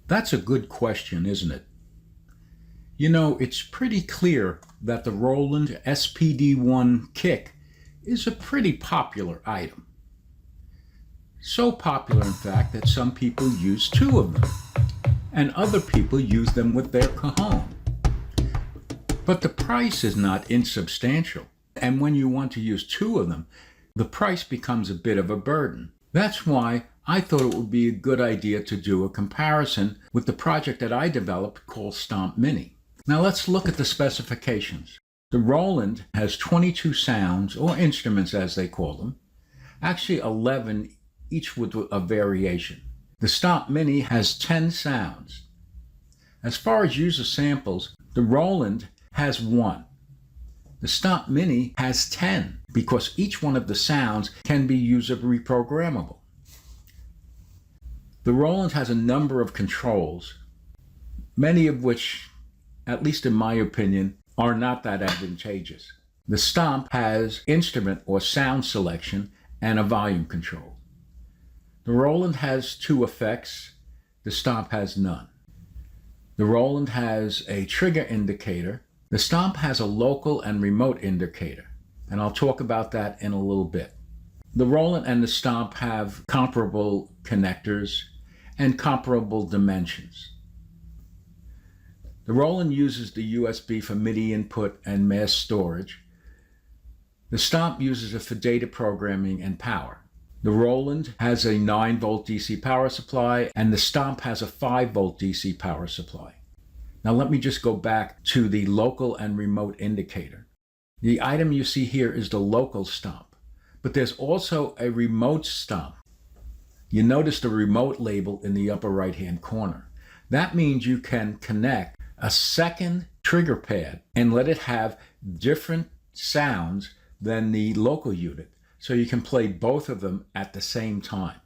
That's a good question, isn't it? You know, it's pretty clear that the Roland SPD-ONE kick is a pretty popular item. So popular, in fact, that some people use two of them, and other people use them with their cajon. But the price is not insubstantial, and when you want to use two of them, the price becomes a bit of a burden. That's why I thought it would be a good idea to do a comparison with the project that I developed called Stomp Mini. Now let's look at the specifications. The Roland has 22 sounds, or instruments as they call them, actually 11, each with a variation. The Stomp Mini has 10 sounds. As far as user samples, the Roland has 1. The Stomp Mini has 10 because each one of the sounds can be user reprogrammable. The Roland has a number of controls, many of which, at least in my opinion, are not that advantageous. The Stomp has instrument or sound selection and a volume control. The Roland has 2 effects. The Stomp has none. The Roland has a trigger indicator. The Stomp has a local and remote indicator, and I'll talk about that in a little bit. The Roland and the Stomp have comparable connectors and comparable dimensions. The Roland uses the USB for MIDI input and mass storage. The Stomp uses it for data programming and power. The Roland has a 9-volt DC power supply, and the Stomp has a 5-volt DC power supply. Now let me just go back to the local and remote indicator. The item you see here is the local Stomp, but there's also a remote Stomp. You notice the remote label in the upper right-hand corner. That means you can connect a second trigger pad and let it have different sounds than the local unit, so you can play both of them at the same time.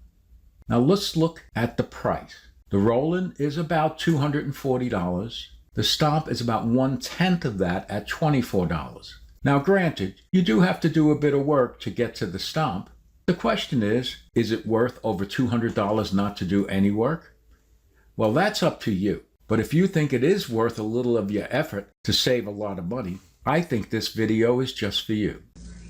Now let's look at the price. The Roland is about $240. The Stomp is about 1/10 of that at $24. Now granted, you do have to do a bit of work to get to the Stomp. The question is it worth over $200 not to do any work? Well, that's up to you. But if you think it is worth a little of your effort to save a lot of money, I think this video is just for you.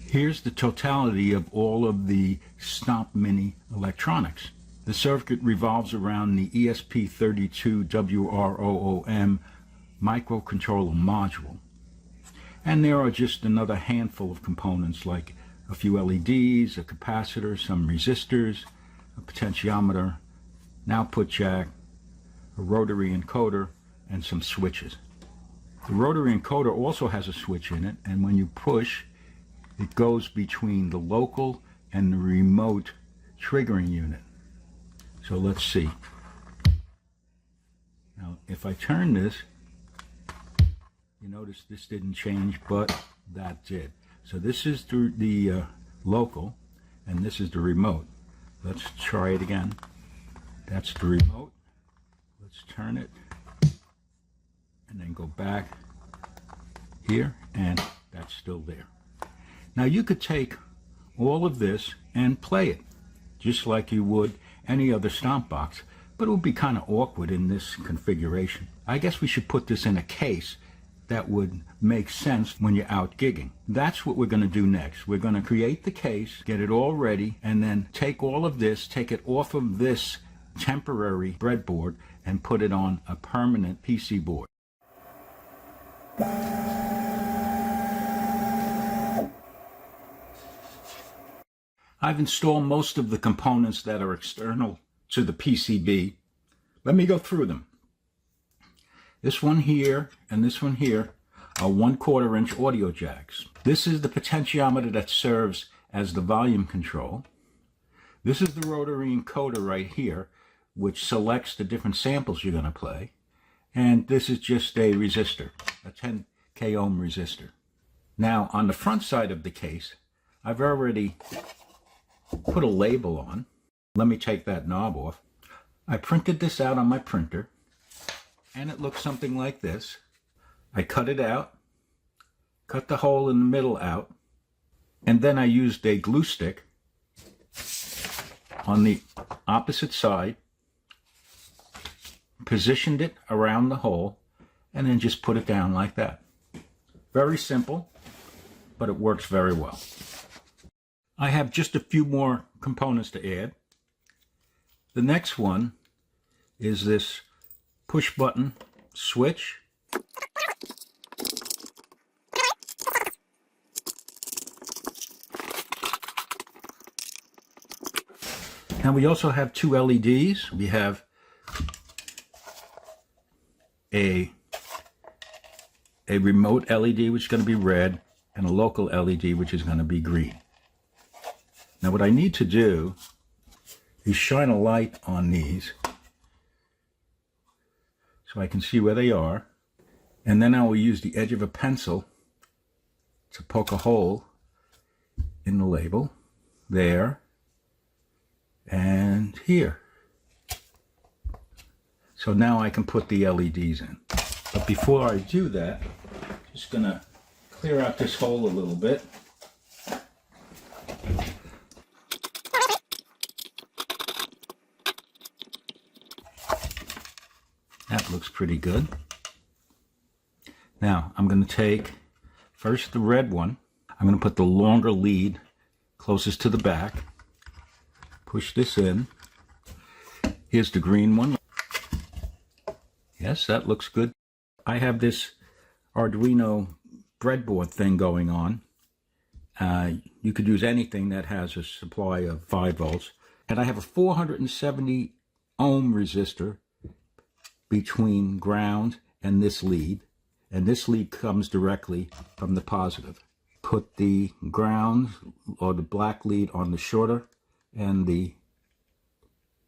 Here's the totality of all of the Stomp Mini electronics. The circuit revolves around the ESP32WROOM microcontroller module. And there are just another handful of components like a few LEDs, a capacitor, some resistors, a potentiometer, an output jack, a rotary encoder, and some switches. The rotary encoder also has a switch in it, and when you push, it goes between the local and the remote triggering unit. So let's see. Now, if I turn this, you notice this didn't change, but that did. So this is the local, and this is the remote. Let's try it again. That's the remote. Let's turn it, and then go back here, and that's still there. Now you could take all of this and play it, just like you would any other Stomp box, but it would be kind of awkward in this configuration. I guess we should put this in a case that would make sense when you're out gigging. That's what we're going to do next. We're going to create the case, get it all ready, and then take all of this, take it off of this temporary breadboard, and put it on a permanent PC board. I've installed most of the components that are external to the PCB. Let me go through them. This one here and this one here are 1/4 inch audio jacks. This is the potentiometer that serves as the volume control. This is the rotary encoder right here, which selects the different samples you're going to play. And this is just a resistor, a 10K ohm resistor. Now on the front side of the case, I've already put a label on. Let me take that knob off. I printed this out on my printer, and it looks something like this. I cut it out, cut the hole in the middle out, and then I used a glue stick on the opposite side, positioned it around the hole, and then just put it down like that. Very simple, but it works very well. I have just a few more components to add. The next one is this push button switch. Now we also have two LEDs. We have a remote LED, which is going to be red, and a local LED, which is going to be green. Now what I need to do is shine a light on these so I can see where they are, and then I will use the edge of a pencil to poke a hole in the label there and here. So now I can put the LEDs in. But before I do that, I'm just going to clear out this hole a little bit. That looks pretty good. Now I'm going to take first the red one. I'm going to put the longer lead closest to the back. Push this in. Here's the green one. Yes, that looks good. I have this Arduino breadboard thing going on. You could use anything that has a supply of 5 volts. And I have a 470 ohm resistor between ground and this lead. And this lead comes directly from the positive. Put the ground or the black lead on the shorter and the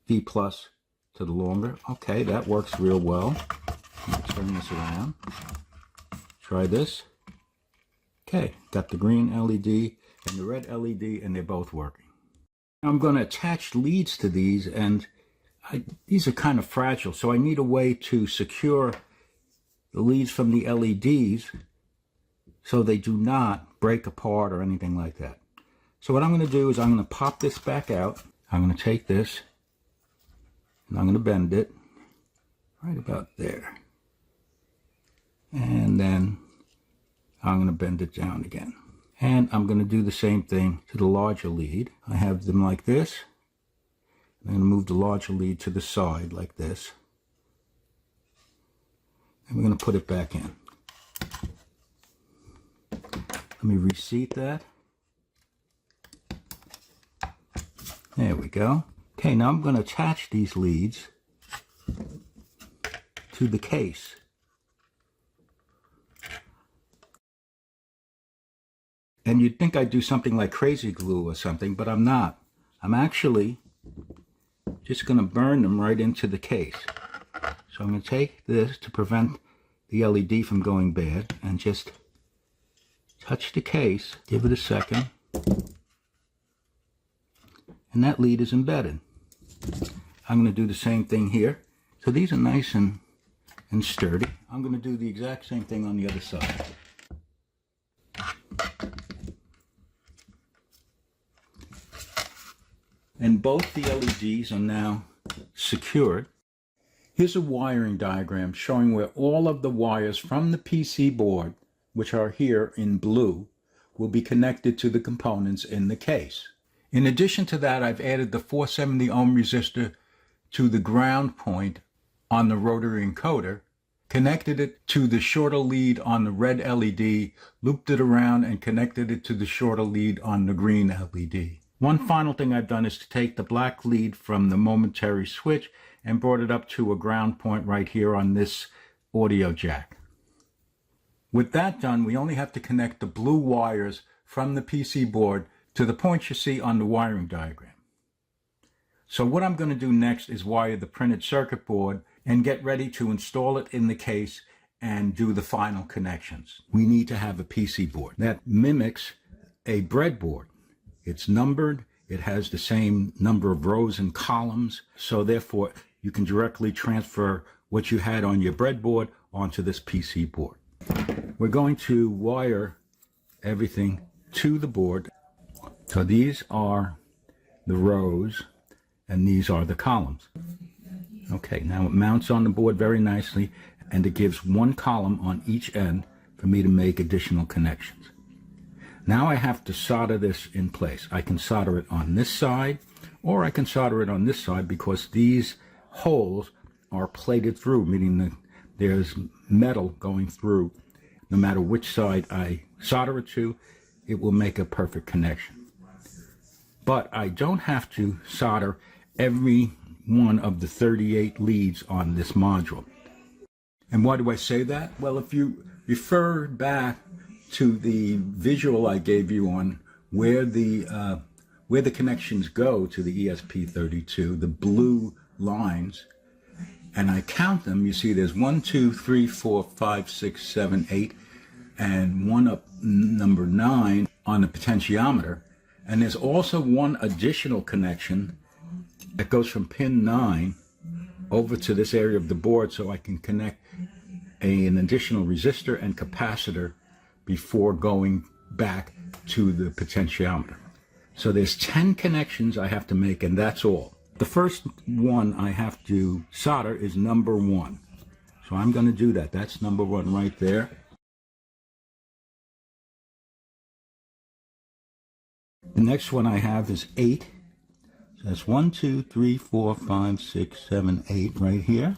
V plus to the longer. Okay, that works real well. Turn this around. Try this. Okay, got the green LED and the red LED, and they're both working. I'm going to attach leads to these, and these are kind of fragile, so I need a way to secure the leads from the LEDs so they do not break apart or anything like that. So what I'm going to do is I'm going to pop this back out. I'm going to take this and I'm going to bend it right about there. And then I'm going to bend it down again. And I'm going to do the same thing to the larger lead. I have them like this. I'm going to move the larger lead to the side like this. And we're going to put it back in. Let me reseat that. There we go. Okay, now I'm going to attach these leads to the case. And you'd think I'd do something like crazy glue or something, but I'm not. I'm actually just going to burn them right into the case. So I'm going to take this to prevent the LED from going bad and just touch the case, give it a second, and that lead is embedded. I'm going to do the same thing here. So these are nice and sturdy. I'm going to do the exact same thing on the other side. And both the LEDs are now secured. Here's a wiring diagram showing where all of the wires from the PC board, which are here in blue, will be connected to the components in the case. In addition to that, I've added the 470 ohm resistor to the ground point on the rotary encoder, connected it to the shorter lead on the red LED, looped it around, and connected it to the shorter lead on the green LED. One final thing I've done is to take the black lead from the momentary switch and brought it up to a ground point right here on this audio jack. With that done, we only have to connect the blue wires from the PC board to the points you see on the wiring diagram. So what I'm going to do next is wire the printed circuit board and get ready to install it in the case and do the final connections. We need to have a PC board that mimics a breadboard. It's numbered, it has the same number of rows and columns, so therefore you can directly transfer what you had on your breadboard onto this PC board. We're going to wire everything to the board. So these are the rows and these are the columns. Okay, now it mounts on the board very nicely, and it gives one column on each end for me to make additional connections. Now I have to solder this in place. I can solder it on this side, or I can solder it on this side, because these holes are plated through, meaning that there's metal going through. No matter which side I solder it to, it will make a perfect connection. But I don't have to solder every one of the 38 leads on this module. And why do I say that? Well, if you refer back to the visual I gave you on where the connections go to the ESP32, the blue lines, and I count them, you see there's 1, 2, 3, 4, 5, 6, 7, 8, and one up number 9 on the potentiometer. And there's also one additional connection that goes from pin 9 over to this area of the board, so I can connect an additional resistor and capacitor before going back to the potentiometer. So there's 10 connections I have to make, and that's all. The first one I have to solder is number 1. So I'm going to do that. That's number 1 right there. The next one I have is 8. So that's 1, 2, 3, 4, 5, 6, 7, 8 right here.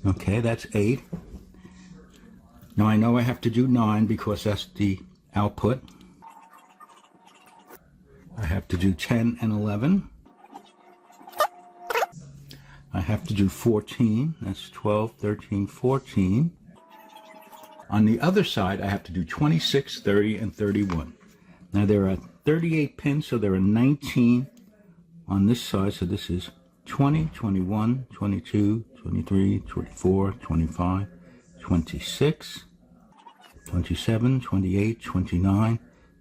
Okay, that's 8. Now I know I have to do 9 because that's the output. I have to do 10 and 11. I have to do 14. That's 12, 13, 14. On the other side, I have to do 26, 30, and 31. Now there are 38 pins, so there are 19 on this side. So this is 20, 21, 22, 23, 24, 25, 26, 27, 28, 29,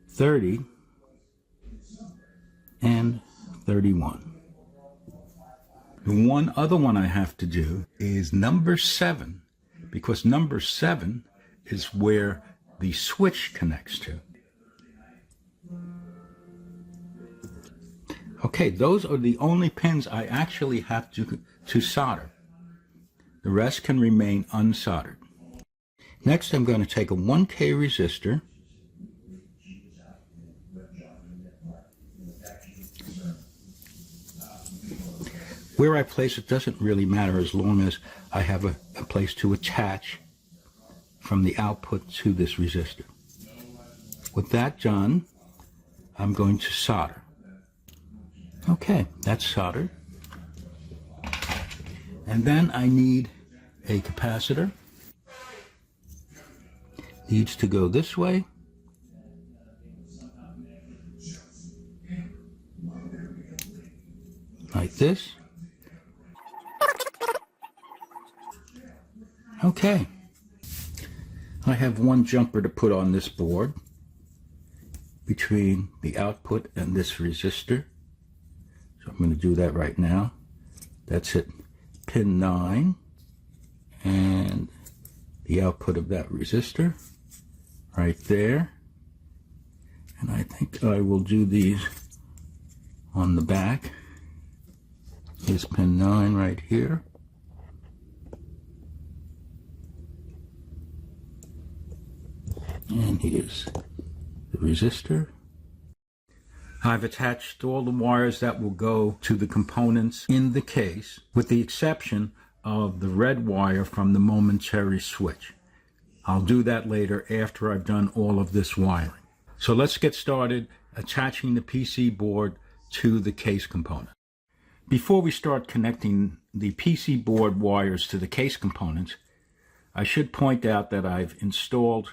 30, and 31. The one other one I have to do is number 7, because number 7 is where the switch connects to. Okay, those are the only pins I actually have to solder. The rest can remain unsoldered. Next, I'm going to take a 1K resistor, where I place it doesn't really matter, as long as I have a place to attach from the output to this resistor. With that done, I'm going to solder. Okay, that's soldered. And then I need a capacitor. Needs to go this way. Like this. Okay. I have one jumper to put on this board between the output and this resistor. So I'm going to do that right now. That's at pin 9 and the output of that resistor right there. And I think I will do these on the back. Here's pin 9 right here. And here's the resistor. I've attached all the wires that will go to the components in the case, with the exception of the red wire from the momentary switch. I'll do that later after I've done all of this wiring. So let's get started attaching the PC board to the case component. Before we start connecting the PC board wires to the case components, I should point out that I've installed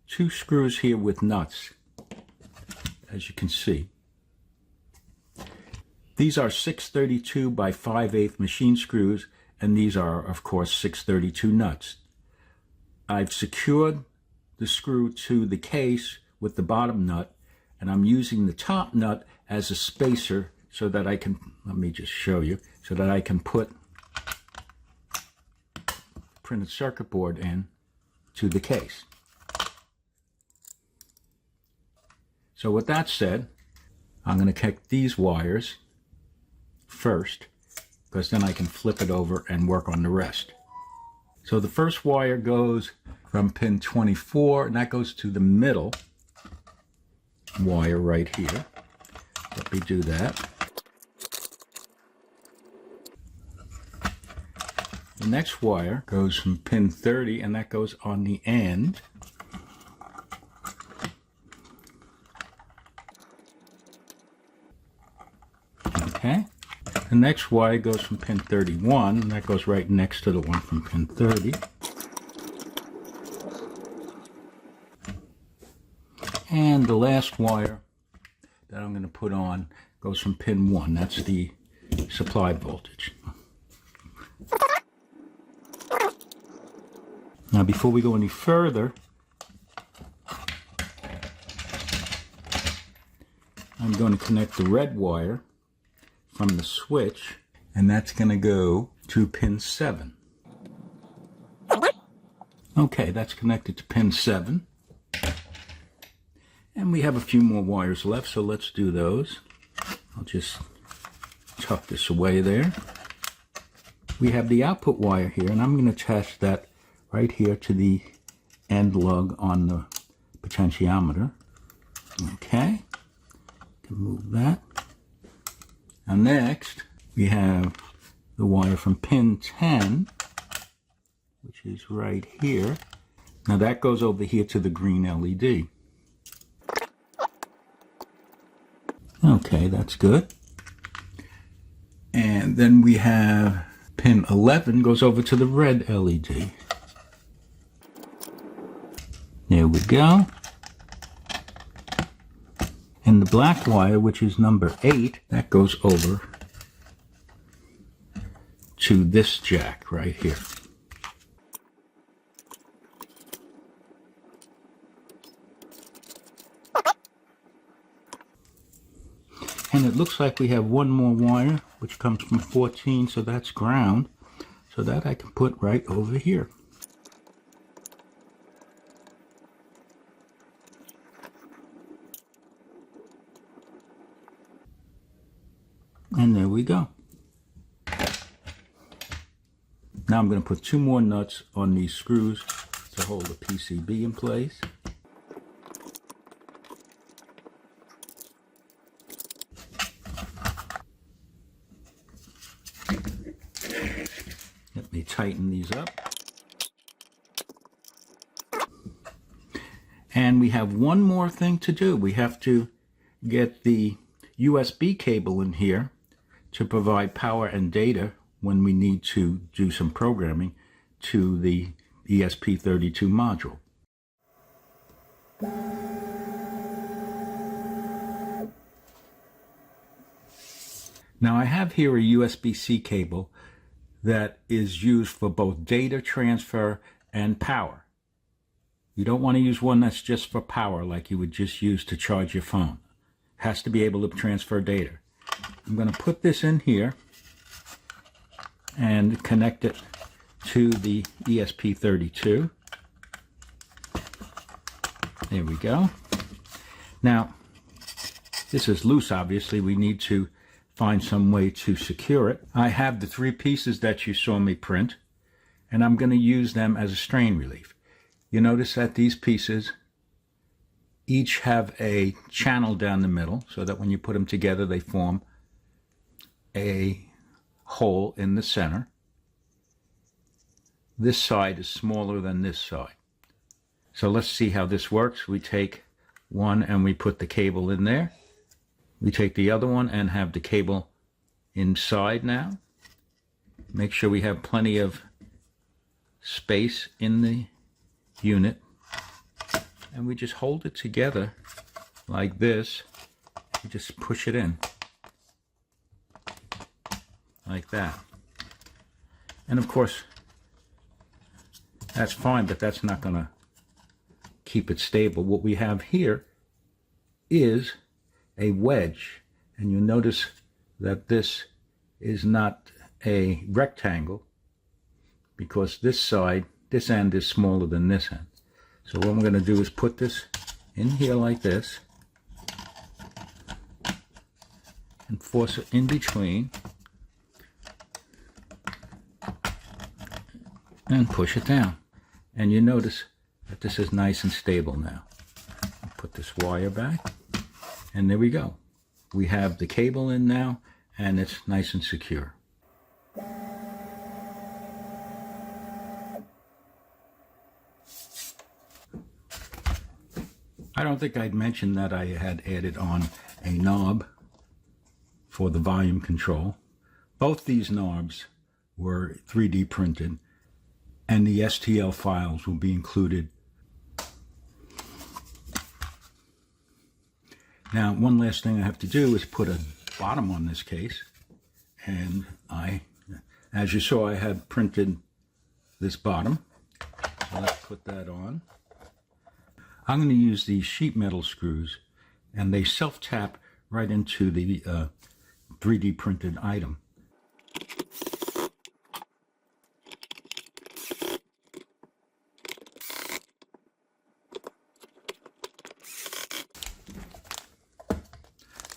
2 screws here with nuts, as you can see. These are 632 by 5/8 machine screws, and these are, of course, 632 nuts. I've secured the screw to the case with the bottom nut, and I'm using the top nut as a spacer so that I can, let me just show you, so that I can put the printed circuit board in to the case. So with that said, I'm going to connect these wires first because then I can flip it over and work on the rest. So the first wire goes from pin 24, and that goes to the middle wire right here. Let me do that. The next wire goes from pin 30, and that goes on the end. Okay. The next wire goes from pin 31, and that goes right next to the one from pin 30. And the last wire that I'm going to put on goes from pin 1. That's the supply voltage. Now, before we go any further, I'm going to connect the red wire from the switch, and that's going to go to pin 7. Okay, that's connected to pin 7. And we have a few more wires left, so let's do those. I'll just tuck this away there. We have the output wire here, and I'm going to attach that right here to the end lug on the potentiometer. Okay, can move that. And next, we have the wire from pin 10, which is right here. Now that goes over here to the green LED. Okay, that's good. And then we have pin 11 goes over to the red LED. There we go. And the black wire, which is number 8, that goes over to this jack right here. And it looks like we have one more wire, which comes from 14, so that's ground. So that I can put right over here. And there we go. Now I'm going to put 2 more nuts on these screws to hold the PCB in place. Let me tighten these up. And we have one more thing to do. We have to get the USB cable in here to provide power and data when we need to do some programming to the ESP32 module. Now I have here a USB-C cable that is used for both data transfer and power. You don't want to use one that's just for power like you would just use to charge your phone. It has to be able to transfer data. I'm going to put this in here and connect it to the ESP32. There we go. Now, this is loose, obviously. We need to find some way to secure it. I have the 3 pieces that you saw me print, and I'm going to use them as a strain relief. You notice that these pieces each have a channel down the middle, so that when you put them together, they form a hole in the center. This side is smaller than this side. So let's see how this works. We take one and we put the cable in there. We take the other one and have the cable inside now. Make sure we have plenty of space in the unit. And we just hold it together like this. We just push it in. Like that. And of course, that's fine, but that's not going to keep it stable. What we have here is a wedge, and you'll notice that this is not a rectangle because this end is smaller than this end. So what I'm going to do is put this in here like this and force it in between. and push it down. And you notice that this is nice and stable now. I'll put this wire back, and there we go. We have the cable in now, and it's nice and secure. I don't think I'd mentioned that I had added on a knob for the volume control. Both these knobs were 3D printed, and the STL files will be included. Now, one last thing I have to do is put a bottom on this case, and as you saw, I had printed this bottom. So let's put that on. I'm going to use these sheet metal screws, and they self-tap right into the 3D printed item.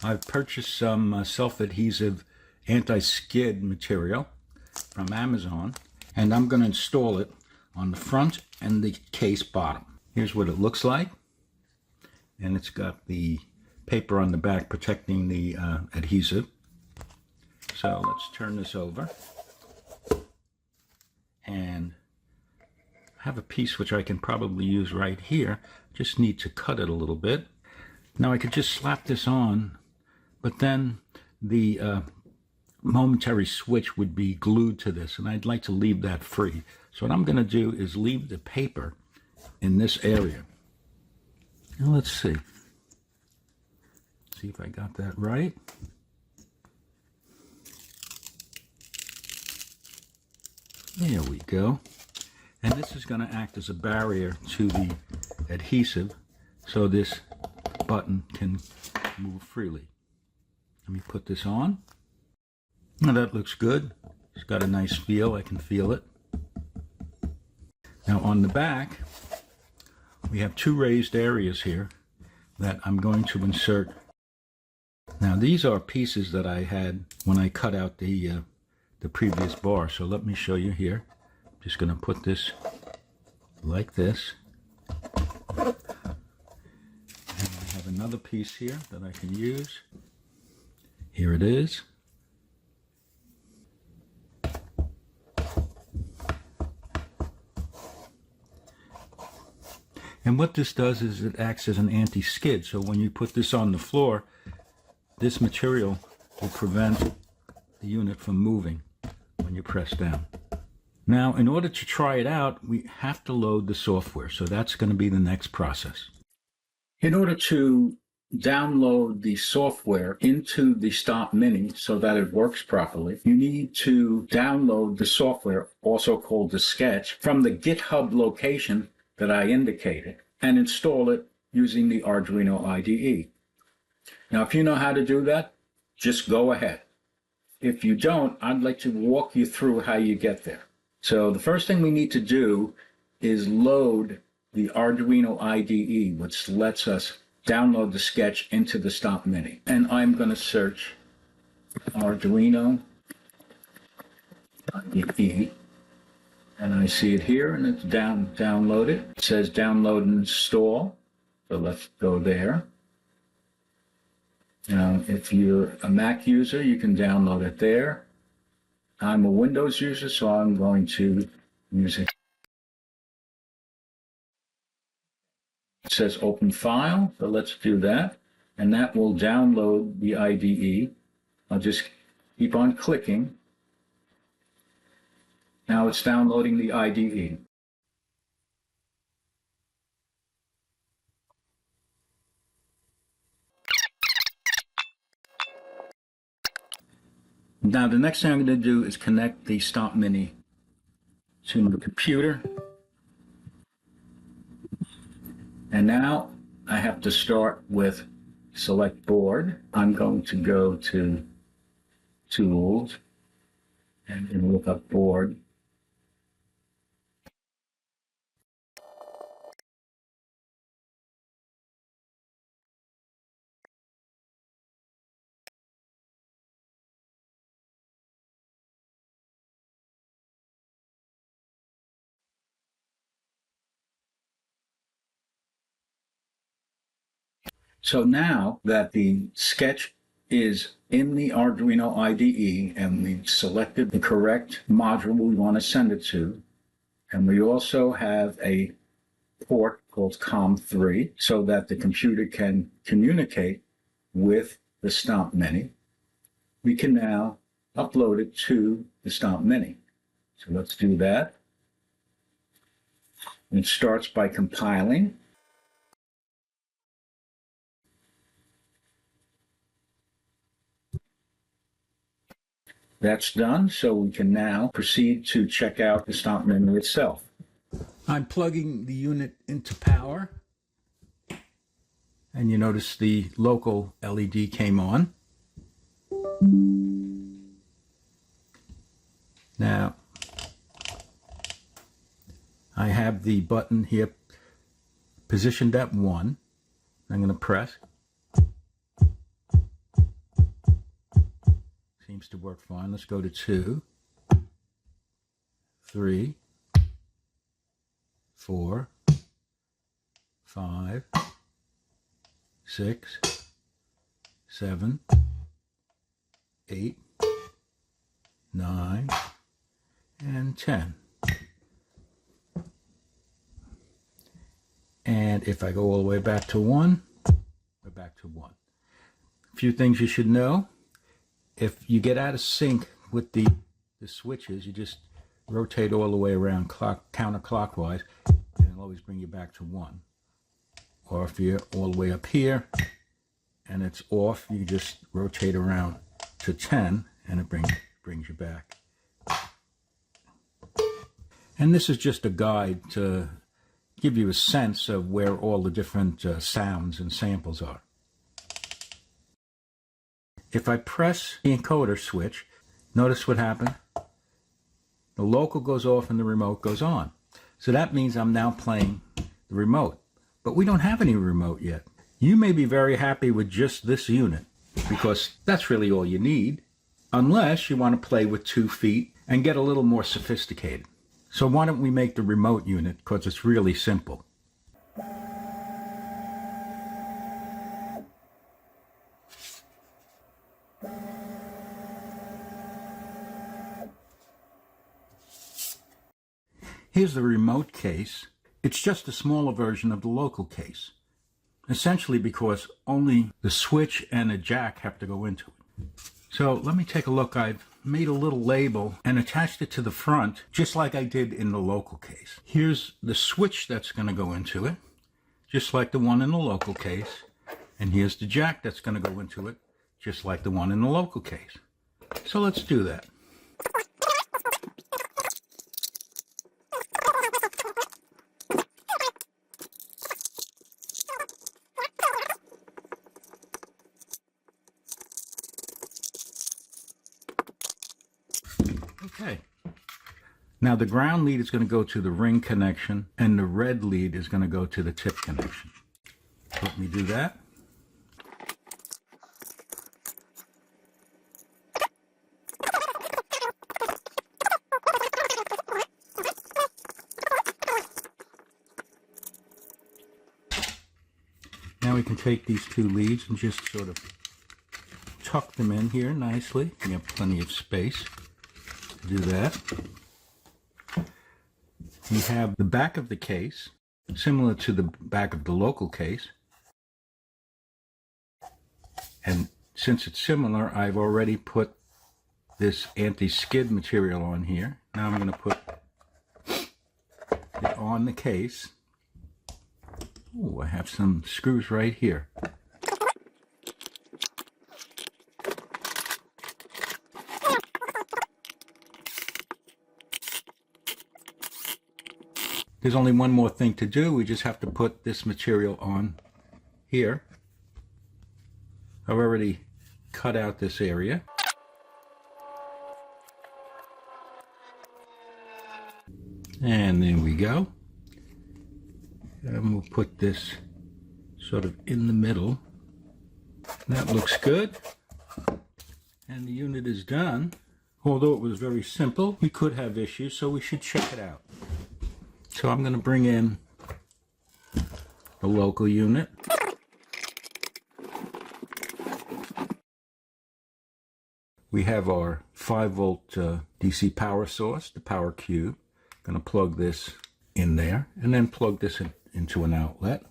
I've purchased some self-adhesive anti-skid material from Amazon, and I'm going to install it on the front and the case bottom. Here's what it looks like, and it's got the paper on the back protecting the adhesive. So let's turn this over, and I have a piece which I can probably use right here. Just need to cut it a little bit. Now I could just slap this on, but then the momentary switch would be glued to this, and I'd like to leave that free. So what I'm going to do is leave the paper in this area. Now let's see if I got that right. There we go. And this is going to act as a barrier to the adhesive, so this button can move freely. Let me put this on. Now that looks good. It's got a nice feel. I can feel it. Now on the back, we have two raised areas here that I'm going to insert. Now these are pieces that I had when I cut out the previous bar. So let me show you here. I'm just going to put this like this. And I have another piece here that I can use. Here it is. And what this does is it acts as an anti-skid. So when you put this on the floor, this material will prevent the unit from moving when you press down. Now, in order to try it out, we have to load the software. So that's going to be the next process. In order to download the software into the Stomp Mini so that it works properly, you need to download the software, also called the sketch, from the GitHub location that I indicated, and install it using the Arduino IDE. Now, if you know how to do that, just go ahead. If you don't, I'd like to walk you through how you get there. So the first thing we need to do is load the Arduino IDE, which lets us download the sketch into the Stomp Mini. And I'm going to search Arduino IDE. And I see it here, and it's downloaded. It says download and install. So let's go there. Now, if you're a Mac user, you can download it there. I'm a Windows user, so I'm going to use it. It says open file, so let's do that. And that will download the IDE. I'll just keep on clicking. Now it's downloading the IDE. Now the next thing I'm going to do is connect the Stomp Mini to the computer. And now I have to start with select board. I'm going to go to Tools and look up board. So now that the sketch is in the Arduino IDE and we've selected the correct module we want to send it to, and we also have a port called COM3 so that the computer can communicate with the Stomp Mini, we can now upload it to the Stomp Mini. So let's do that. And it starts by compiling. That's done, so we can now proceed to check out the Stomp Mini itself. I'm plugging the unit into power, and you notice the local LED came on. Now, I have the button here positioned at 1. I'm going to press. Seems to work fine. Let's go to 2, 3, 4, 5, 6, 7, 8, 9, and 10. And if I go all the way back to 1, we're back to 1. A few things you should know. If you get out of sync with the switches, you just rotate all the way around counterclockwise, and it'll always bring you back to 1. Or if you're all the way up here and it's off, you just rotate around to 10 and it brings you back. And this is just a guide to give you a sense of where all the different sounds and samples are. If I press the encoder switch, notice what happened. The local goes off and the remote goes on. So that means I'm now playing the remote. But we don't have any remote yet. You may be very happy with just this unit because that's really all you need, unless you want to play with 2 feet and get a little more sophisticated. So why don't we make the remote unit, because it's really simple. Here's the remote case. It's just a smaller version of the local case, essentially because only the switch and a jack have to go into it. So let me take a look. I've made a little label and attached it to the front, just like I did in the local case. Here's the switch that's going to go into it, just like the one in the local case. And here's the jack that's going to go into it, just like the one in the local case. So let's do that. Okay. Now the ground lead is going to go to the ring connection and the red lead is going to go to the tip connection. Let me do that. Now we can take these 2 leads and just sort of tuck them in here nicely. You have plenty of space to do that. We have the back of the case, similar to the back of the local case. And since it's similar, I've already put this anti-skid material on here. Now I'm going to put it on the case. Oh, I have some screws right here. There's only one more thing to do. We just have to put this material on here. I've already cut out this area. And there we go. And we'll put this sort of in the middle. That looks good. And the unit is done. Although it was very simple, we could have issues, so we should check it out. So I'm going to bring in the local unit. we have our 5-volt DC power source, the power cube. Going to plug this in there and then plug this into an outlet.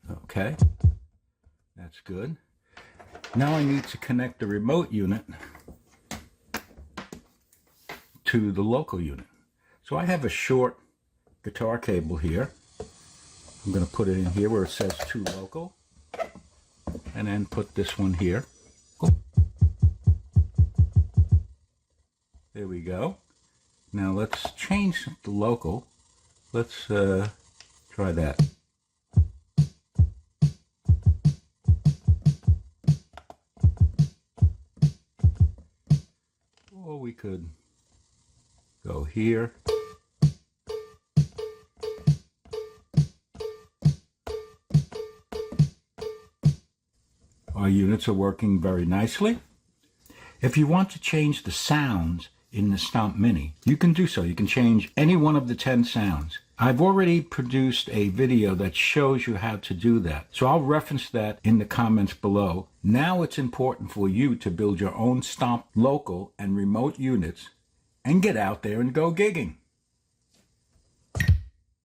Okay, that's good. Now I need to connect the remote unit to the local unit. So I have a short guitar cable here. I'm going to put it in here where it says to local, and then put this one here. There we go. Now let's change the local. Let's try that. Or we could go here. Our units are working very nicely. If you want to change the sounds in the Stomp Mini, you can do so. You can change any one of the 10 sounds. I've already produced a video that shows you how to do that, so I'll reference that in the comments below. Now it's important for you to build your own Stomp local and remote units and get out there and go gigging.